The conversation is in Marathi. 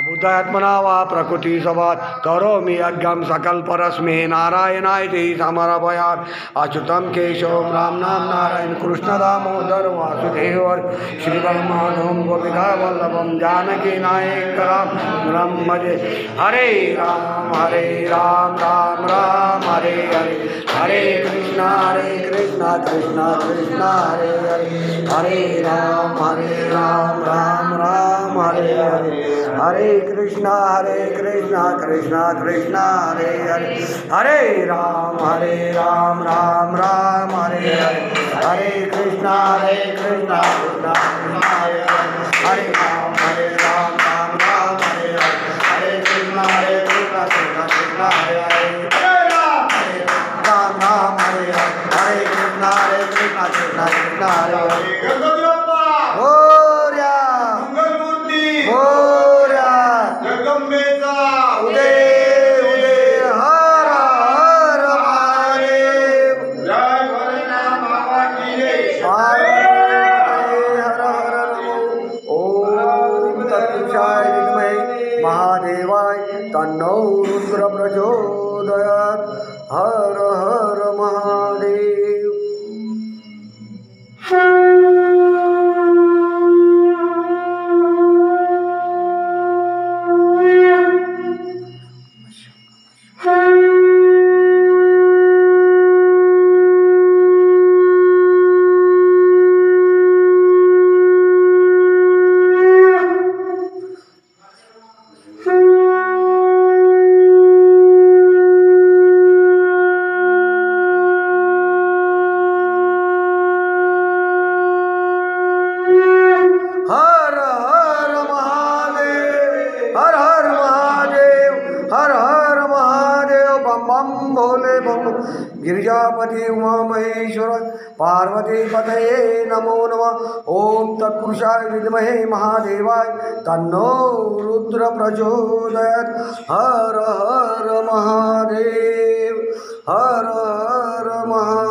भूतात्मना वा प्रकृति स्वभाव करोमि यज्ञं सकल्परस्मै नारायणाय समर्पयामि अच्युतं केशवं राम नाम नारायण कृष्ण दामोदर वासुदेव श्रीराम गोपिका वल्लभं जानकी नायक राम भजे हरे राम राम राम हरे हरे हरे कृष्ण कृष्ण कृष्ण हरे हरे हरे राम राम राम हरे हरे हरे कृष्णा कृष्ण कृष्ण हरे हरे हरे राम राम राम हरे हरे हरे कृष्णा कृष्ण कृष्ण हरे हरे राम राम राम हरे हरे हरे कृष्णा कृष्ण कृष्ण हरे हरे राम राम हरे हरे कृष्णा कृष्ण कृष्ण हरे हरे महादेवाय तन्नो रुद्र प्रचोदयात् हर हर महादेव। भोले बम गिरिजापति उमा महेश्वर पार्वती पतये नमो नमः। ओम तत्पुरुषाय विद्महे महादेवाय तन्नो रुद्र प्रचोदयात् हर हर महादेव हर हर महादेव।